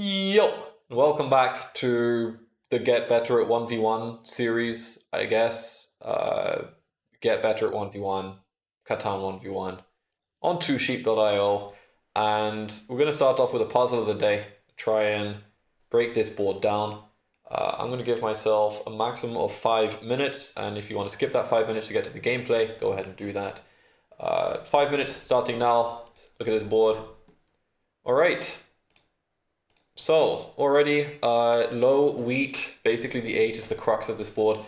Yo, welcome back to the Get Better at 1v1 series, I guess. Get Better at 1v1, Catan 1v1 on 2sheep.io. And we're going to start off with a puzzle of the day, try and break this board down. I'm going to give myself a maximum of 5 minutes, and if you want to skip that 5 minutes to get to the gameplay, go ahead and do that. 5 minutes starting now. Look at this board. All right. So already low, weak, basically the 8 is the crux of this board.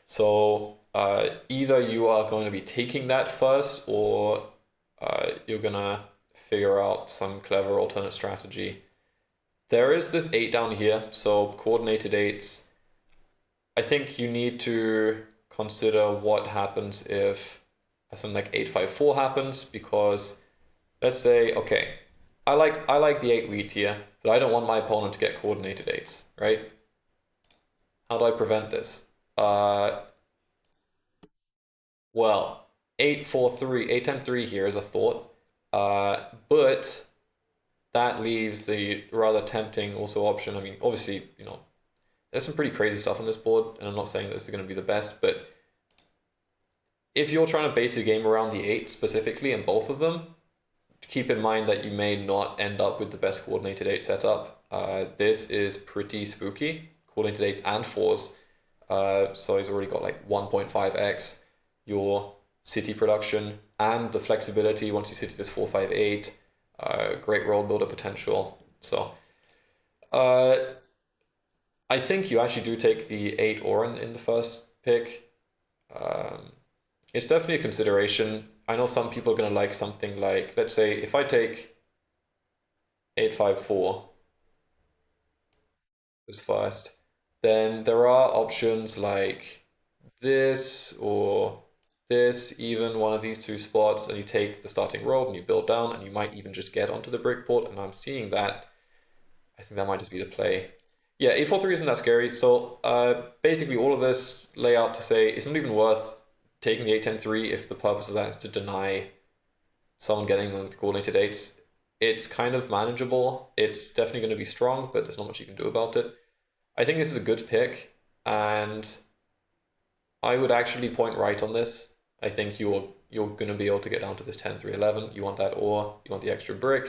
So either you are going to be taking that first, or you're going to figure out some clever alternate strategy. There is this 8 down here, so coordinated 8s. I think you need to consider what happens if something like 8-5-4 happens, because let's say, okay, I like the 8 wheat here, but I don't want my opponent to get coordinated 8s, right? How do I prevent this? Well, 8-4-3, 8-10-3 here is a thought, but that leaves the rather tempting also option. I mean, obviously, there's some pretty crazy stuff on this board, and I'm not saying this is going to be the best, but if you're trying to base your game around the 8 specifically and both of them, keep in mind that you may not end up with the best coordinated 8 setup. This is pretty spooky, coordinated 8s and 4s. So he's already got like 1.5x your city production and the flexibility once you city this 4-5-8. Great world builder potential. So I think you actually do take the 8 Orin in the first pick. It's definitely a consideration. I know some people are going to like something like, let's say, if I take 8-5-4 as first, then there are options like this or this, even one of these two spots, and you take the starting road and you build down, and you might even just get onto the brick port, and I'm seeing that. I think that might just be the play. Yeah, 8-4-3 isn't that scary. So basically all of this layout to say it's not even worth taking the 8-10-3 if the purpose of that is to deny someone getting the coordinated 8s. It's kind of manageable. It's definitely going to be strong, but there's not much you can do about it. I think this is a good pick, and I would actually point right on this. I think you're going to be able to get down to this 10-3-11. You want that ore, you want the extra brick.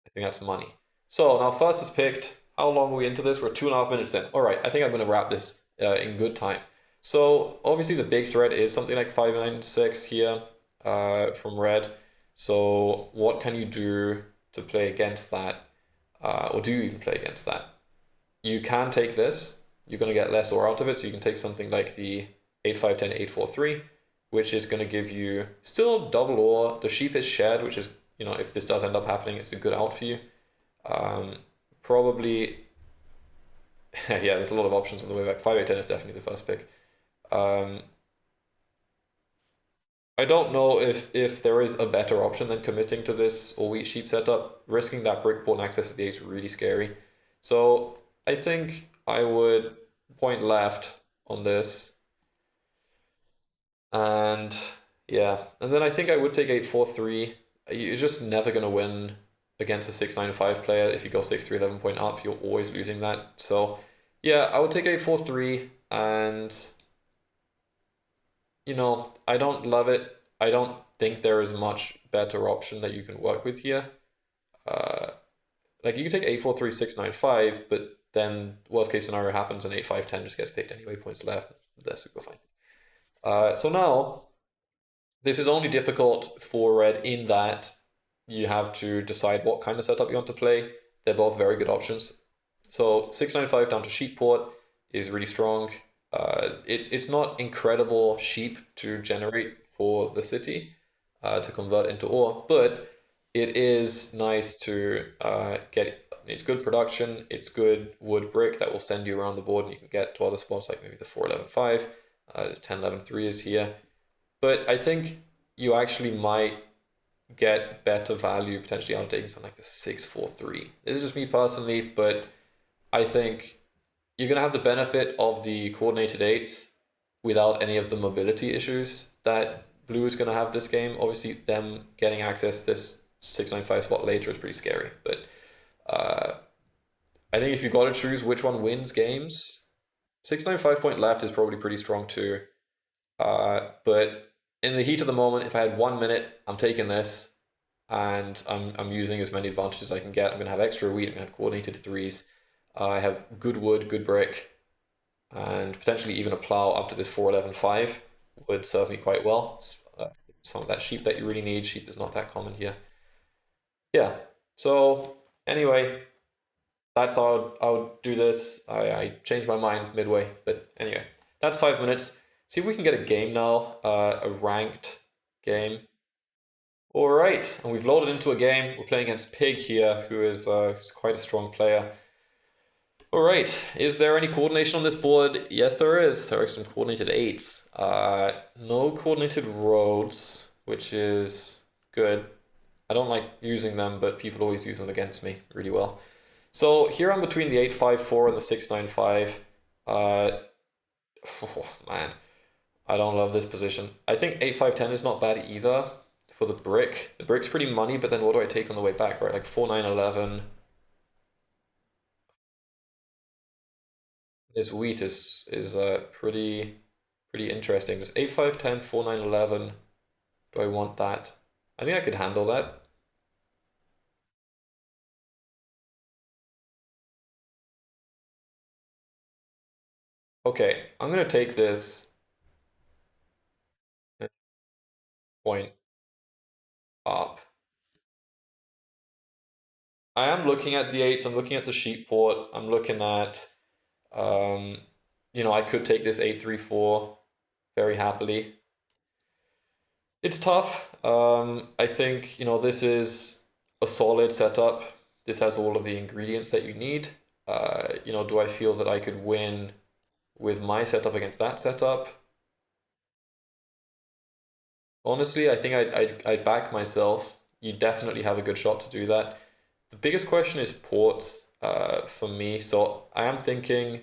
I think that's money. So now first is picked. How long are we into this? We're 2.5 minutes in. All right, I think I'm going to wrap this in good time. So obviously the big threat is something like 5-9-6 here from red. So what can you do to play against that? Or do you even play against that? You can take this. You're going to get less ore out of it. So you can take something like the 8-5-10, 8-4-3, which is going to give you still double ore. The sheep is shared, which is, if this does end up happening, it's a good out for you. Probably, yeah, there's a lot of options on the way back. 5-8-10 is definitely the first pick. I don't know if there is a better option than committing to this all wheat sheep setup. Risking that brick port and access to the 8 is really scary. So I think I would point left on this. And yeah, and then I think I would take 8-4-3. You're just never going to win against a 6-9-5 player. If you go 6-3-11 point up, you're always losing that. So yeah, I would take 8-4-3, and I don't love it. I don't think there is much better option that you can work with here. Like you can take 8-4-3, 6-9-5, but then worst case scenario happens and 8-5-10 just gets picked anyway, points left. That's super fine. So now this is only difficult for red in that you have to decide what kind of setup you want to play. They're both very good options. So 6-9-5 down to sheep port is really strong. It's not incredible sheep to generate for the city to convert into ore, but it is nice to get. It's good production. It's good wood brick that will send you around the board, and you can get to other spots like maybe the 4-11-5. There's 10-11-3 is here, but I think you actually might get better value potentially out of taking something like the 6-4-3. This is just me personally, but I think you're going to have the benefit of the coordinated 8s without any of the mobility issues that blue is going to have this game. Obviously, them getting access to this 6-9-5 spot later is pretty scary, but Uh, I think if you got to choose which one wins games, 695 point left is probably pretty strong too. But in the heat of the moment, if I had 1 minute, I'm taking this, and I'm using as many advantages as I can get. I'm gonna have extra wheat. I'm gonna have coordinated threes. I have good wood, good brick, and potentially even a plow up to this 411.5 would serve me quite well. Some of that sheep that you really need. Sheep is not that common here. Yeah. So anyway, that's how I would do this. I changed my mind midway, but anyway, that's 5 minutes. See if we can get a game now, a ranked game. All right, and we've loaded into a game. We're playing against Pig here, who's quite a strong player. All right, is there any coordination on this board? Yes, there is. There are some coordinated eights. No coordinated roads, which is good. I don't like using them, but people always use them against me really well. So here I'm between the 854 and the 695. Oh, man, I don't love this position. I think 8510 is not bad either for the brick. The brick's pretty money, but then what do I take on the way back, right? Like 4911. This wheat is pretty interesting. Does 8510 4911? Do I want that? I think I could handle that. Okay, I'm gonna take this point up. I am looking at the eights. I'm looking at the sheep port. I'm looking at, um, I could take this 834 very happily. It's tough. I think, this is a solid setup. This has all of the ingredients that you need. Do I feel that I could win with my setup against that setup? Honestly, I think I'd back myself. You definitely have a good shot to do that. The biggest question is ports for me. So I am thinking,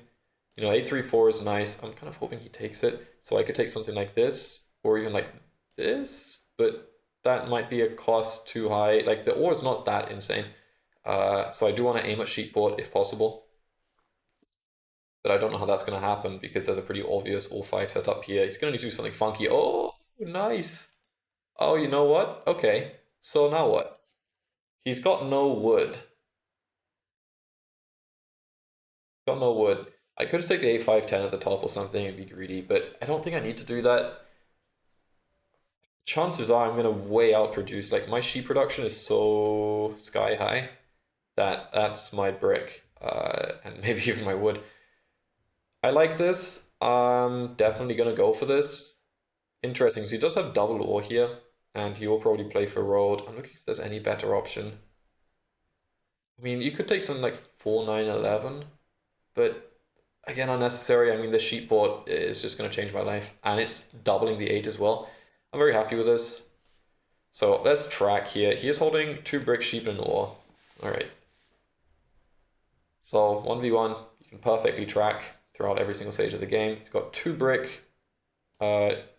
834 is nice. I'm kind of hoping he takes it. So I could take something like this or even like this, but that might be a cost too high. Like the ore is not that insane. So I do want to aim at sheep port if possible, but I don't know how that's going to happen because there's a pretty obvious all-5 setup here. He's going to need to do something funky. Oh, nice. Oh, you know what? Okay. So now what? He's got no wood. Got no wood. I could just take the 8-5-10 at the top or something and be greedy, but I don't think I need to do that. Chances are I'm gonna way outproduce. Like my sheep production is so sky high that that's my brick, and maybe even my wood. I like this. I'm definitely gonna go for this. Interesting. So he does have double ore here, and he will probably play for road. I'm looking if there's any better option. I mean, you could take something like 4-9-11, but again, unnecessary. I mean, the sheep board is just going to change my life, and it's doubling the 8 as well. I'm very happy with this. So let's track here. He is holding 2 brick, sheep, and ore. All right. So 1v1, you can perfectly track throughout every single stage of the game. He's got 2 brick,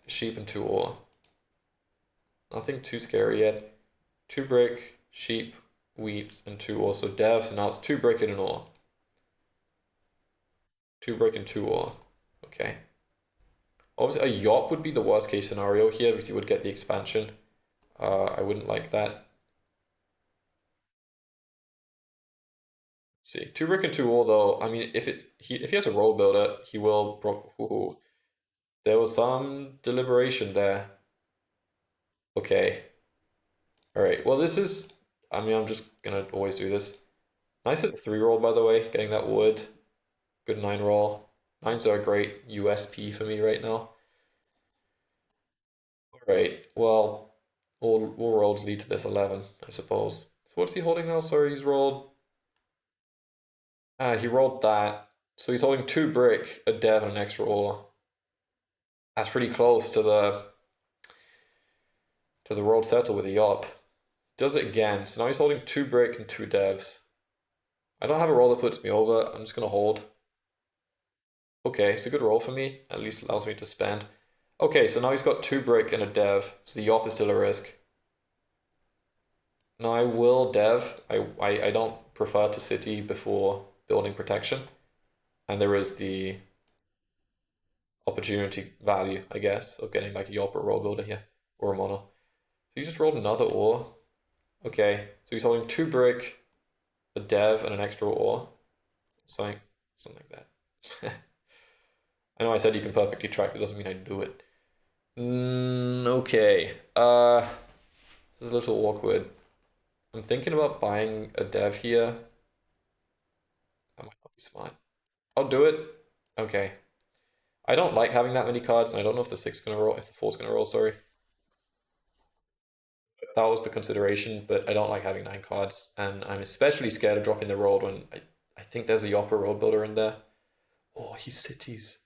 sheep, and 2 ore. Nothing too scary yet. 2 brick, sheep, wheat, and 2 ore. So dev, so now it's 2 brick and an ore. 2 brick and 2 ore. Okay. Obviously, a yacht would be the worst case scenario here because you would get the expansion. I wouldn't like that. Let's see, 2 brick and 2 ore though. I mean, if he has a roll builder, he will. Ooh, there was some deliberation there. Okay. All right. Well, this is. I mean, I'm just gonna always do this. Nice at 3 roll, by the way. Getting that wood. Good 9 roll. 9s are a great USP for me right now. All right. Well, all rolls lead to this 11, I suppose. So what's he holding now? Sorry, he's rolled. He rolled that. So he's holding 2 brick, a dev, and an extra ore. That's pretty close to the rolled settle with a yop. Does it again. So now he's holding 2 brick and 2 devs. I don't have a roll that puts me over. I'm just gonna hold. Okay, it's a good roll for me. At least allows me to spend. Okay, so now he's got 2 brick and a dev. So the yop is still a risk. Now I will dev. I don't prefer to city before building protection, and there is the opportunity value, I guess, of getting like a Yop or Roll Builder here, or a Mono. So he just rolled another ore. Okay, so he's holding 2 brick, a dev, and an extra ore. Something, something like that. I know I said you can perfectly track, that doesn't mean I do it. Okay. This is a little awkward. I'm thinking about buying a dev here. That might not be smart. I'll do it. Okay. I don't like having that many cards, and I don't know if the 6 is gonna roll, if the 4 is gonna roll, sorry. That was the consideration, but I don't like having 9 cards, and I'm especially scared of dropping the rolled when I think there's a Yopper road builder in there. Oh, he cities.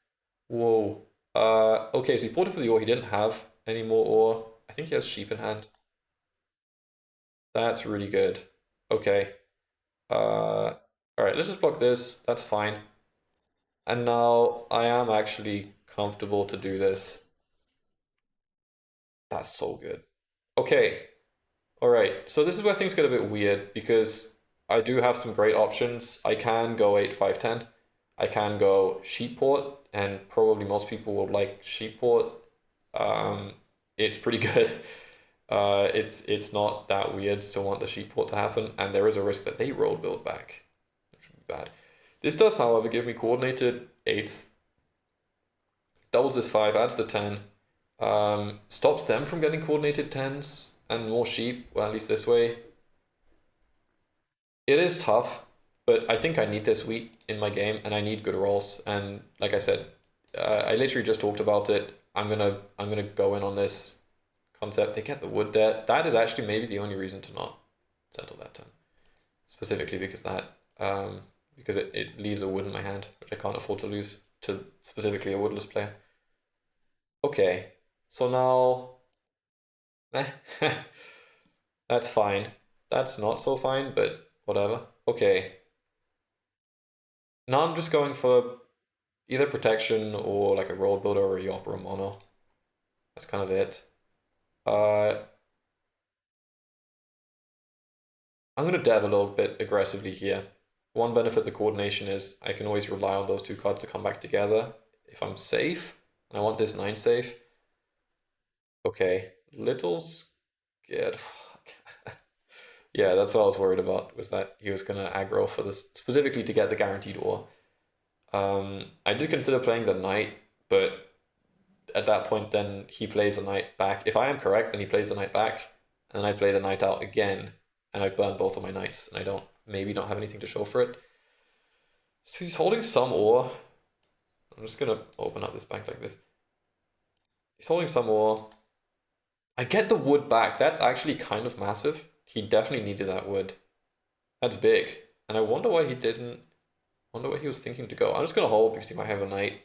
Whoa. Okay, so he pulled it for the ore. He didn't have any more ore. I think he has sheep in hand. That's really good. Okay. All right, let's just block this. That's fine. And now I am actually comfortable to do this. That's so good. Okay. All right. So this is where things get a bit weird because I do have some great options. I can go 8-5-10. I can go sheep port, and probably most people will like sheep port. Um, it's pretty good. It's not that weird to want the sheep port to happen, and there is a risk that they roll build back, which would be bad. This does, however, give me coordinated 8s, doubles this 5, adds the 10, stops them from getting coordinated 10s and more sheep, well, at least this way. It is tough, but I think I need this wheat in my game, and I need good rolls. And like I said, I literally just talked about it. I'm gonna go in on this concept. They get the wood there. That is actually maybe the only reason to not settle that turn, specifically because because it leaves a wood in my hand, which I can't afford to lose to specifically a woodless player. Okay, so now, that's fine. That's not so fine, but whatever. Okay, now I'm just going for either protection or like a road builder or a Yop or a mono. That's kind of it. Uh, I'm gonna dev a little bit aggressively here. One benefit the coordination is I can always rely on those 2 cards to come back together if I'm safe, and I want this 9 safe. Okay, little scared. Fuck. Yeah, that's what I was worried about, was that he was gonna aggro for this specifically to get the guaranteed ore. I did consider playing the knight, but at that point then he plays the knight back. If I am correct, then he plays the knight back, and then I play the knight out again, and I've burned both of my knights, and I don't have anything to show for it. So he's holding some ore. I'm just gonna open up this bank like this. He's holding some ore. I get the wood back. That's actually kind of massive. He definitely needed that wood. That's big. And I wonder why he didn't. Wonder where he was thinking to go. I'm just gonna hold because he might have a knight.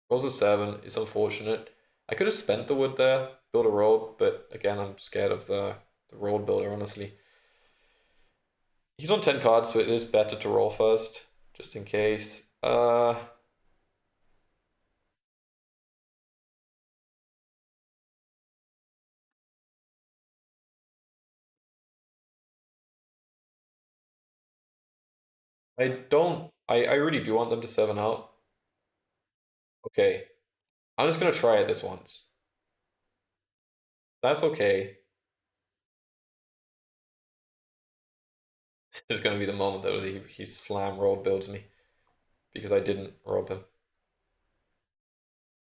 Rolls a 7. It's unfortunate. I could have spent the wood there, build a road, but again, I'm scared of the road builder, honestly. He's on 10 cards, so it is better to roll first, just in case. I don't. I really do want them to 7 out. Okay. I'm just gonna try it this once. That's okay. It's gonna be the moment that he slam road builds me because I didn't rob him.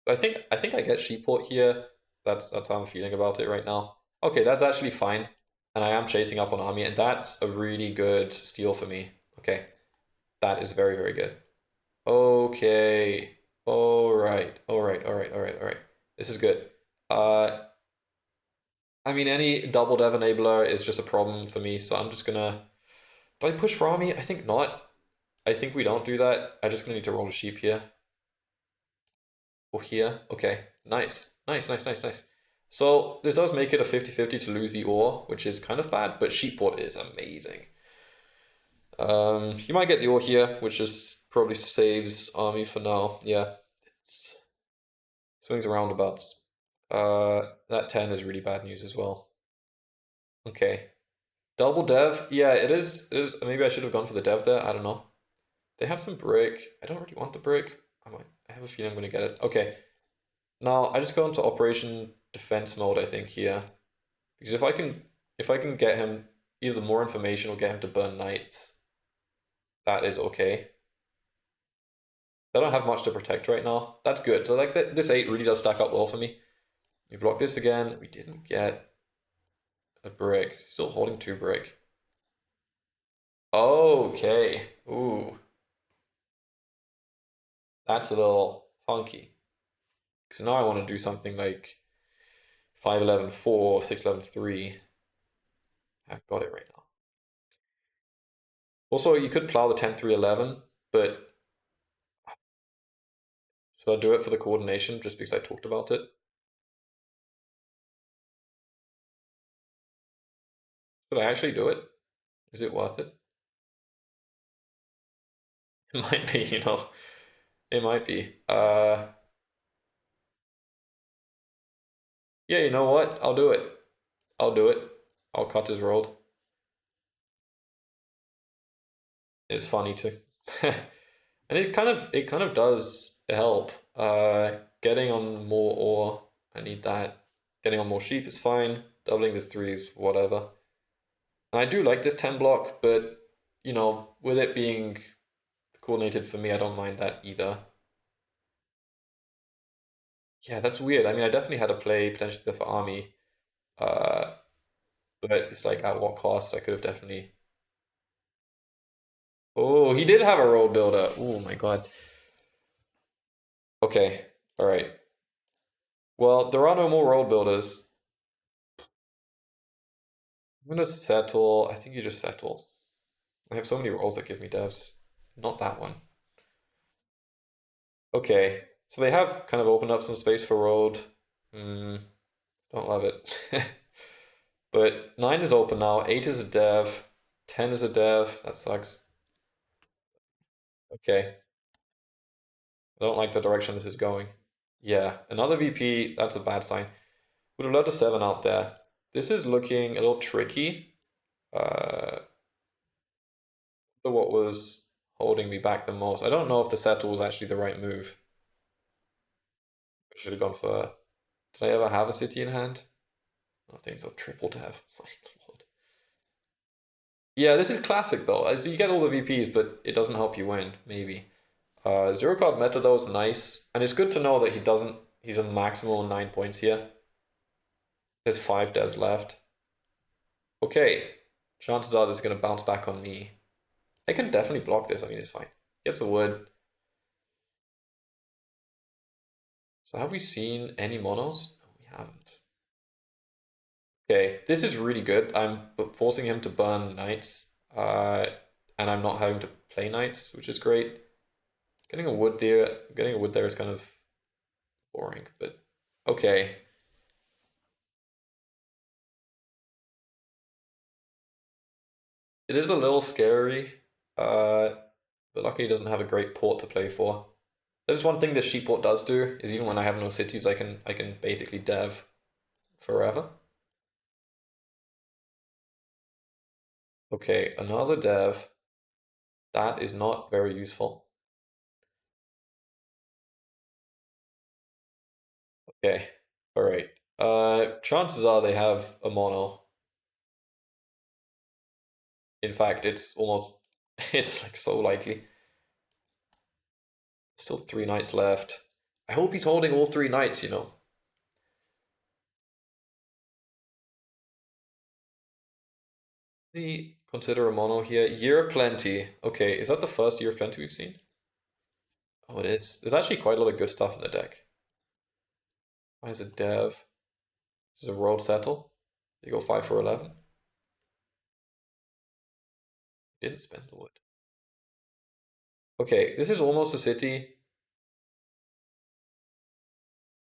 I think I get Sheepport here. That's how I'm feeling about it right now. Okay, that's actually fine. And I am chasing up on army, and that's a really good steal for me. Okay. That is very, very good. Okay. Alright. Alright. Alright. Alright. Alright. This is good. Uh I mean any double dev enabler is just a problem for me, so I'm just gonna do I push for army? I think not. I think we don't do that. I'm just gonna need to roll a sheep here. Or here. Okay. Nice. Nice, nice, nice, nice. So this does make it a 50-50 to lose the ore, which is kind of bad, but sheepport is amazing. You might get the ore here, which just probably saves army for now. Yeah. It's swings and roundabouts. That 10 is really bad news as well. Okay. Double dev. Yeah, it is. It is. Maybe I should have gone for the dev there. I don't know. They have some brick. I don't really want the brick. I might. I have a feeling I'm gonna get it. Okay. Now I just go into operation defense mode, I think, here. Because if I can get him either more information or get him to burn knights, that is okay. I don't have much to protect right now. That's good. So like this 8 really does stack up well for me. We block this again. We didn't get a brick. Still holding 2 brick. Okay. Ooh, that's a little funky. Because now I want to do something like 5-11 4, 6-11 3. I've got it right now. Also, you could plow the 10-3-11, but should I do it for the coordination just because I talked about it? Should I actually do it? Is it worth it? It might be, you know. It might be. Yeah, you know what? I'll do it. I'll do it. I'll cut his road. It's funny too. And it kind of does help. Getting on more ore, I need that. Getting on more sheep is fine. Doubling this 3 is whatever. And I do like this 10 block, but with it being coordinated for me, I don't mind that either. Yeah, that's weird. I mean, I definitely had a play potentially there for army, uh, but it's like at what cost? I could have definitely. Oh, he did have a road builder. Oh my God. Okay, all right. Well, there are no more road builders. I'm gonna settle. I think you just settle. I have so many roles that give me devs. Not that one. Okay, so they have kind of opened up some space for road. Hmm, don't love it. But 9 is open now, 8 is a dev, 10 is a dev. That sucks. Okay, I don't like the direction this is going. Yeah, another VP, that's a bad sign. Would have loved a 7 out there. This is looking a little tricky. What was holding me back the most? I don't know if the settle was actually the right move. I should have gone for. Did I ever have a city in hand? I don't think so. Triple dev. My lord. Yeah, this is classic though. So you get all the VPs, but it doesn't help you win, maybe. Zero card meta though is nice, and it's good to know that he doesn't. He's a maximum 9 points here. There's 5 devs left. Okay, chances are this is gonna bounce back on me. I can definitely block this. I mean, it's fine. Gets a wood. So have we seen any monos? No, we haven't. Okay, this is really good. I'm forcing him to burn knights, and I'm not having to play knights, which is great. Getting a wood there is kind of boring, but okay. It is a little scary, uh, but luckily he doesn't have a great port to play for. That is one thing this sheep port does do, is even when I have no cities, I can basically dev forever. Okay, another dev. That is not very useful. Okay, all right. Chances are they have a mono. In fact, it's almost, it's like so likely. Still 3 knights left. I hope he's holding all 3 knights. We consider a mono here. Year of Plenty. Okay, is that the first Year of Plenty we've seen? Oh, it is. There's actually quite a lot of good stuff in the deck. Why is it dev? This is a road settle. You go 5 for 11. Didn't spend the wood. Okay, this is almost a city.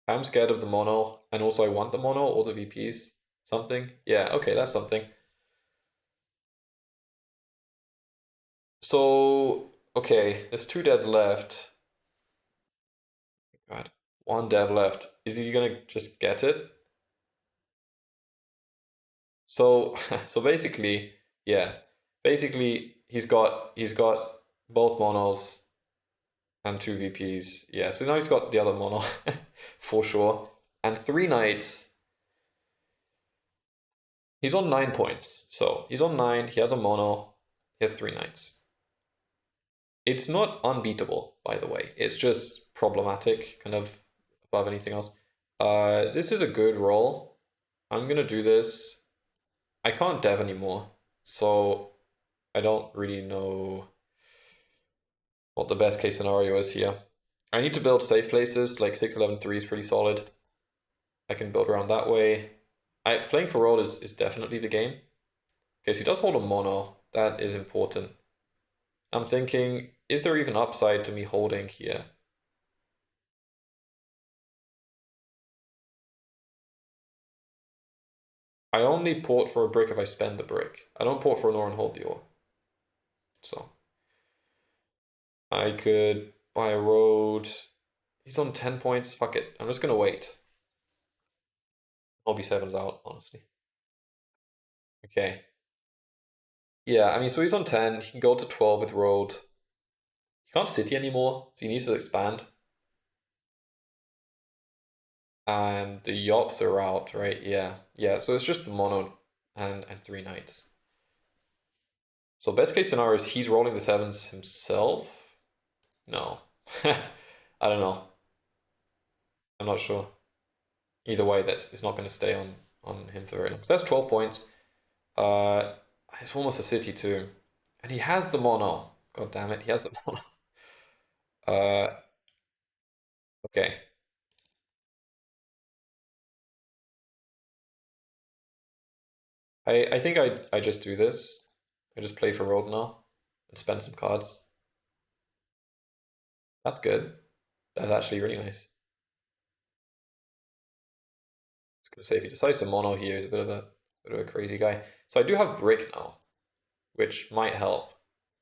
I'm scared of the mono, and also I want the mono or the VPs. Something? Yeah, okay, that's something. So, okay, there's 2 devs left. God, 1 dev left. Is he gonna just get it? So, so basically, Yeah. Basically, he's got both monos and two VPs. Yeah, so now he's got the other mono for sure. And three knights. He's on 9 points. So he's on nine, he has a mono, he has three knights. It's not unbeatable, by the way. It's just problematic, kind of above anything else. This is a good roll. I'm gonna do this. I can't dev anymore, so I don't really know what the best case scenario is here. I need to build safe places, like 6-11-3 is pretty solid. I can build around that way. Playing for roll is definitely the game. Okay, so he does hold a mono. That is important. I'm thinking, is there even upside to me holding here? I only port for a brick if I spend the brick. I don't port for an ore and hold the ore. So I could buy a road. He's on 10 points. Fuck it. I'm just gonna wait. I'll be sevens out, honestly. Okay. Yeah, I mean, so he's on 10. He can go to 12 with road. He can't city anymore, so he needs to expand. And the yops are out, right? Yeah. Yeah, so it's just the mono and three knights. So best case scenario is he's rolling the sevens himself? No. I don't know. I'm not sure. Either way, that's it's not going to stay on him for very long. So that's 12 points. Uh, it's almost a city too, and he has the mono. God damn it, he has the mono. Uh, okay. I think I just do this. I just play for road now and spend some cards. That's good. That's actually really nice. I was gonna say if he decides to mono here, he's a bit of a crazy guy. So I do have brick now, which might help.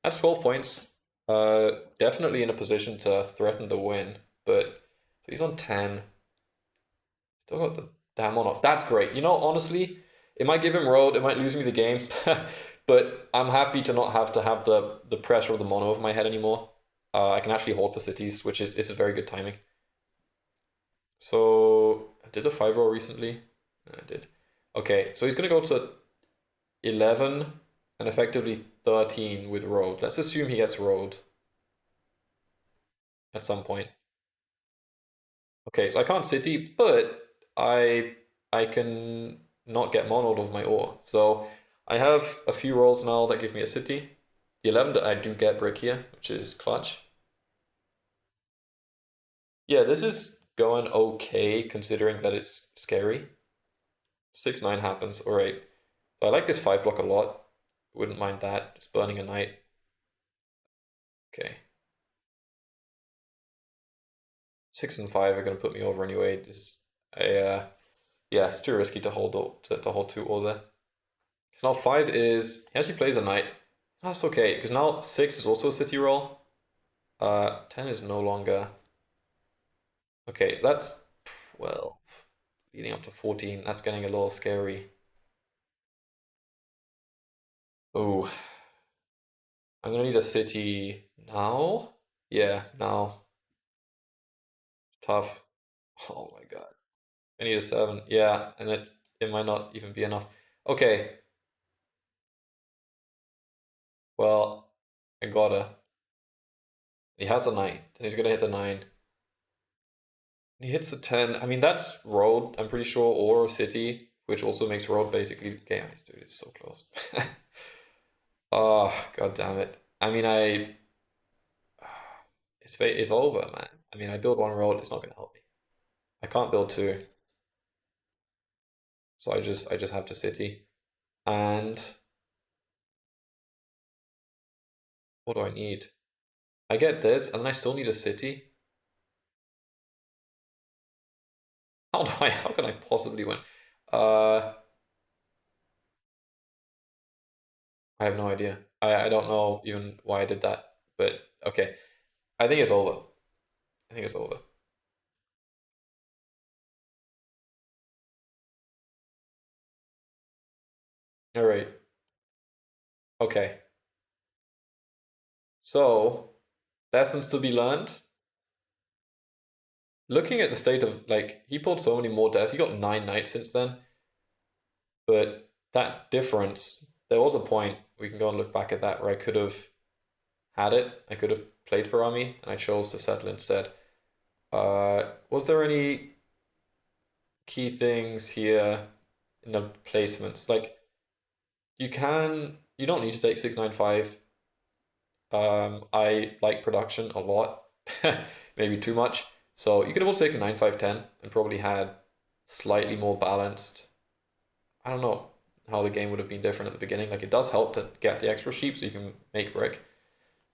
That's 12 points. Definitely in a position to threaten the win, but so he's on 10. Still got the damn on off. That's great. You know, honestly, it might give him road, it might lose me the game, but I'm happy to not have to have the pressure of the mono over my head anymore. I can actually hold for cities, which is very good timing. So I did the 5 roll recently. I did. Okay, so he's gonna go to 11 and effectively 13 with road. Let's assume he gets road at some point. Okay, so I can't city, but I can not get monoed of my ore. So I have a few rolls now that give me a city. The 11 that I do get brick here, which is clutch. Yeah, this is going okay considering that it's scary. 6-9 happens. All right. So I like this 5 block a lot. Wouldn't mind that. Just burning a knight. Okay. 6 and 5 are gonna put me over anyway. Just yeah, it's too risky to hold to hold 2 ore there. So now 5 is he actually plays a knight. That's okay, because now 6 is also a city roll. 10 is no longer. Okay, that's 12. Leading up to 14. That's getting a little scary. Oh, I'm gonna need a city now. Yeah, now. Tough. Oh my god. I need a 7. Yeah, and it might not even be enough. Okay, well, I gotta. He has a 9. He's gonna hit the 9. He hits the 10. I mean, that's road, I'm pretty sure, or city, which also makes road basically. Okay, dude, it's so close. Oh, god damn it. I mean, it's over, man. I mean, I build one road, it's not gonna help me. I can't build two, so I just have to city. And what do I need? I get this, and then I still need a city. How can I possibly win? Uh, I have no idea. I don't know even why I did that, but okay. I think it's over. I think it's over. All right. Okay, so lessons to be learned. Looking at the state of like he pulled so many more devs. He got 9 knights since then, but that difference. There was a point we can go and look back at that where I could have had it. I could have played for army, and I chose to settle instead. Was there any key things here in the placements? Like you don't need to take 695. I like production a lot, maybe too much. So you could have also taken 9-5-10 and probably had slightly more balanced. I don't know how the game would have been different at the beginning. Like it does help to get the extra sheep so you can make brick.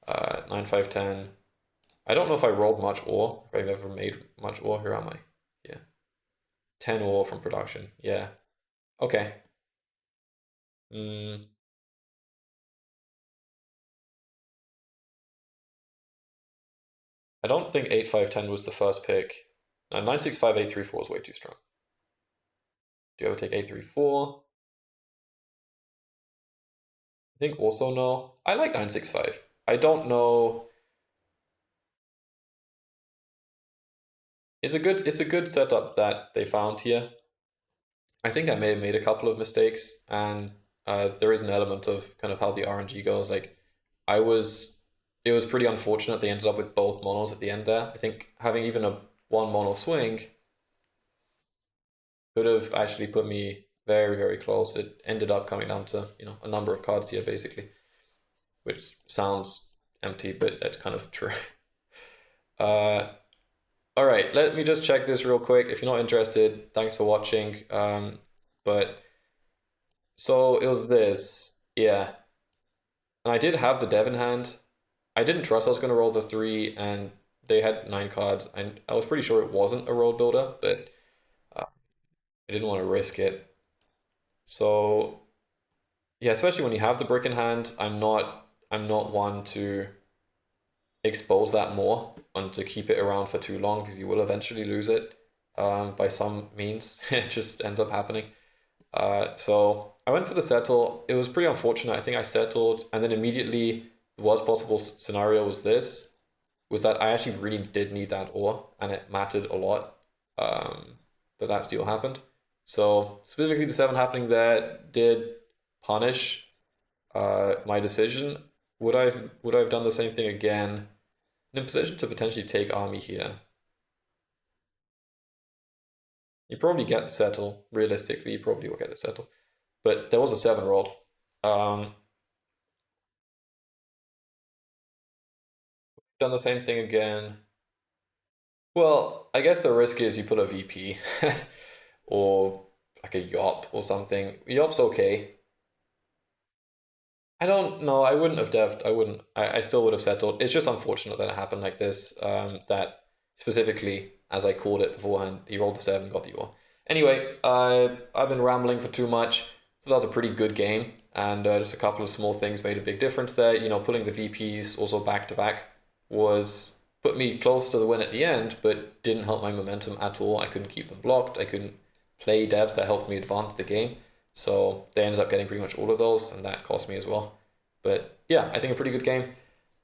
9-5-10. I don't know if I rolled much ore, if I've ever made much ore. Here am I? Yeah. 10 ore from production. Yeah. Okay. Mm, I don't think 8-5-10 was the first pick. No, 9-6-5-8-3-4 is way too strong. Do you ever take 8-3-4? I think also no. I like 9-6-5. I don't know. It's a good setup that they found here. I think I may have made a couple of mistakes, and there is an element of kind of how the RNG goes. Like, I was, it was pretty unfortunate they ended up with both monos at the end there. I think having even a one mono swing could have actually put me very, very close. It ended up coming down to, a number of cards here, basically, which sounds empty, but that's kind of true. Uh, all right, let me just check this real quick. If you're not interested, thanks for watching. But so it was this, yeah. And I did have the dev in hand. I didn't trust I was going to roll the three, and they had 9 cards. And I was pretty sure it wasn't a road builder, but uh, I didn't want to risk it. So yeah, especially when you have the brick in hand, I'm not one to expose that more and to keep it around for too long because you will eventually lose it by some means. It just ends up happening. So I went for the settle. It was pretty unfortunate. I think I settled, and then immediately the worst possible scenario was that I actually really did need that ore, and it mattered a lot that steal happened. So specifically, the 7 happening there did punish my decision. Would I have done the same thing again? In a position to potentially take army here. You probably get the settle. Realistically, you probably will get the settle. But there was a 7 rolled. Um, done the same thing again. Well, I guess the risk is you put a VP or like a Yop or something. Yop's okay. I don't know. I wouldn't have devved. I wouldn't. I still would have settled. It's just unfortunate that it happened like this. That specifically, as I called it beforehand, he rolled the 7, got the yaw. Anyway, I've been rambling for too much. So that was a pretty good game, and just a couple of small things made a big difference there. Pulling the VPs also back to back was put me close to the win at the end, but didn't help my momentum at all. I couldn't keep them blocked. I couldn't play devs that helped me advance the game. So they ended up getting pretty much all of those, and that cost me as well. But yeah, I think a pretty good game.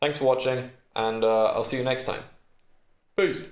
Thanks for watching, and I'll see you next time. Peace.